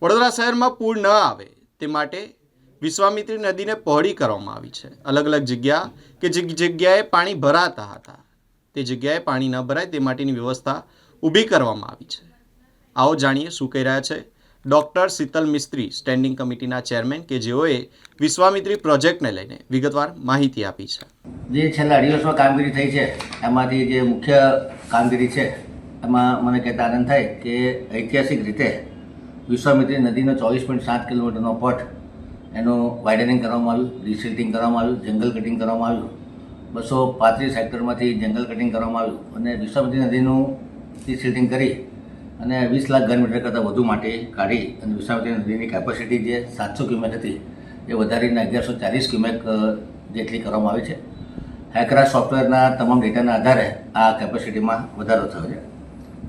વડોદરા શહેરમાં પૂર ન આવે તે માટે વિશ્વામિત્રી નદીને પહોળી કરવામાં આવી છે. અલગ અલગ જગ્યા કે જે જગ્યાએ પાણી ભરાતા હતા તે જગ્યાએ પાણી ન ભરાય તે માટેની વ્યવસ્થા ઊભી કરવામાં આવી છે. આવો જાણીએ શું કહી રહ્યા છે ડૉક્ટર શીતલ મિસ્ત્રી, સ્ટેન્ડિંગ કમિટીના ચેરમેન, કે જેઓએ વિશ્વામિત્રી પ્રોજેક્ટને લઈને વિગતવાર માહિતી આપી છે. જે છેલ્લા 2 વર્ષમાં કામગીરી થઈ છે એમાંથી જે મુખ્ય કામગીરી છે એમાં મને કહેતા આનંદ થાય કે ઐતિહાસિક રીતે વિશ્વામિત્રી નદીનો 24.7 કિલોમીટરનો પટ એનું વાઇડનિંગ કરવામાં આવ્યું, રિસિલ્ટિંગ કરવામાં આવ્યું, જંગલ કટિંગ કરવામાં આવ્યું, 235 હેક્ટરમાંથી જંગલ કટિંગ કરવામાં આવ્યું અને વિશ્વામિત્રી નદીનું રિસિલ્ટિંગ કરી અને 20 લાખ ઘન મીટર કરતાં વધુ માટી કાઢી અને વિશ્વામિત્રી નદીની કેપેસિટી જે 700 ક્યુમેક હતી એ વધારીને 1140 ક્યુમેક જેટલી કરવામાં આવી છે. હેકરા સોફ્ટવેરના તમામ ડેટાના આધારે આ કેપેસિટીમાં વધારો થયો છે.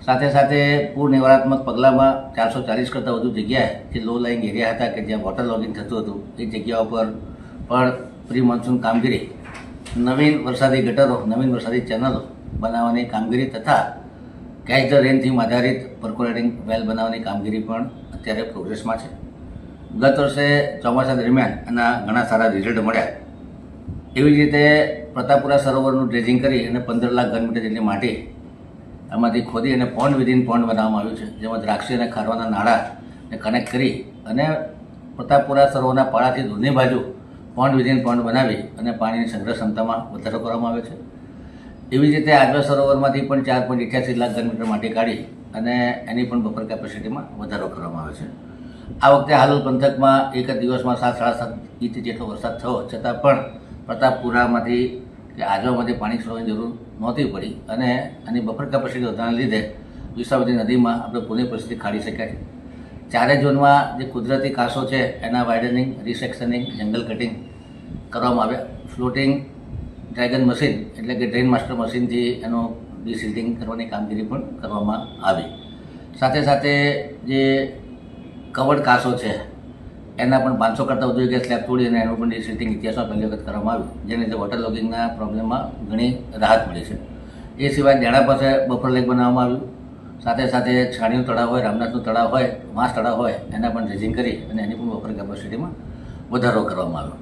સાથે સાથે પૂર નિવારણાત્મક પગલાંમાં 440 કરતાં વધુ જગ્યાએ જે લો લાઇંગ એરિયા હતા કે જ્યાં વોટર લોગિંગ થતું હતું એ જગ્યાઓ પર પણ પ્રી મોન્સૂન કામગીરી, નવીન વરસાદી ગટરો, નવીન વરસાદી ચેનલો બનાવવાની કામગીરી તથા કેચ ધ રેન થીમ આધારિત પર્કોલેટિંગ વેલ બનાવવાની કામગીરી પણ અત્યારે પ્રોગ્રેસમાં છે. ગત વર્ષે ચોમાસા દરમિયાન એના ઘણા સારા રિઝલ્ટ મળ્યા. એવી જ રીતે પ્રતાપપુરા સરોવરનું ડ્રેજિંગ કરી અને 15 લાખ ઘન મીટર જેટલી માટી આમાંથી ખોદી અને પોન્ડ વિધિન પોન્ડ બનાવવામાં આવ્યું છે, જેમાં દ્રાક્ષી અને ખારવાના નાળાને કનેક્ટ કરી અને પ્રતાપપુરા સરોવરના પાળાથી દૂરની બાજુ પોન્ડ વિધિન પોન્ડ બનાવી અને પાણીની સંગ્રહ ક્ષમતામાં વધારો કરવામાં આવ્યો છે. એવી જ રીતે આજવા સરોવરમાંથી પણ 4.88 લાખ ઘન મીટર માટી કાઢી અને એની પણ બફર કેપેસિટીમાં વધારો કરવામાં આવે છે. આ વખતે હાલોલ પંથકમાં એક જ દિવસમાં 7-7.5 ઇંચ જેટલો વરસાદ થયો છતાં પણ પ્રતાપપુરામાંથી કે આજવામાંથી પાણી છોડવાની જરૂર નહોતી પડી અને આની બફર કેપેસિટી વધારાને લીધે વિશ્વામિત્રી નદીમાં આપણે પૂરની પરિસ્થિતિ ખાડી શક્યા છે. 4 ઝોનમાં જે કુદરતી કાંસો છે એના વાઇડનિંગ, રિસેક્શનિંગ, જંગલ કટિંગ કરવામાં આવ્યા. ફ્લોટિંગ ડ્રેગન મશીન એટલે કે ડ્રેન માસ્ટર મશીનથી એનું ડિસિલ્ટિંગ કરવાની કામગીરી પણ કરવામાં આવી. સાથે સાથે જે કવર્ડ કાંસો છે એના પણ 500 કરતાં વધુ જગ્યાએ સ્લેબ તોડી અને એનું પણ ડિસિલ્ટિંગ ઇતિહાસમાં પહેલી વખત કરવામાં આવ્યું, જેને લીધે વોટર લોગિંગના પ્રોબ્લેમમાં ઘણી રાહત મળી છે. એ સિવાય દેણા પાસે બફર લેક બનાવવામાં આવ્યું. સાથે સાથે છાણીનું તળાવ હોય, રામનાથનું તળાવ હોય, વાંસ તળાવ હોય એના પણ ડ્રેજિંગ કરી અને એની પણ બફર કેપેસિટીમાં વધારો કરવામાં આવ્યો.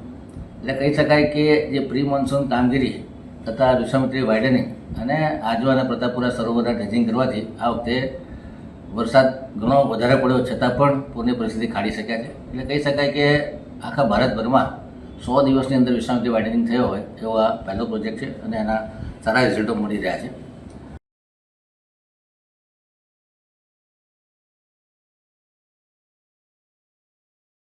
એટલે કહી શકાય કે જે પ્રી મોન્સૂન કામગીરી તથા વિશ્વામિત્રી વાઇડનિંગ અને આજવા અને પ્રતાપપુરા સરોવરના ડ્રેજિંગ કરવાથી આ વખતે વરસાદ ઘણો વધારે પડ્યો છતાં પણ પૂરની પરિસ્થિતિ ખાડી શક્યા છે. એટલે કહી શકાય કે આખા ભારતભરમાં 100 દિવસની અંદર વિશ્વામિત્રી વાઇડનિંગ થયો હોય એવો આ પહેલો પ્રોજેક્ટ છે અને એના સારા રિઝલ્ટો મળી રહ્યા છે.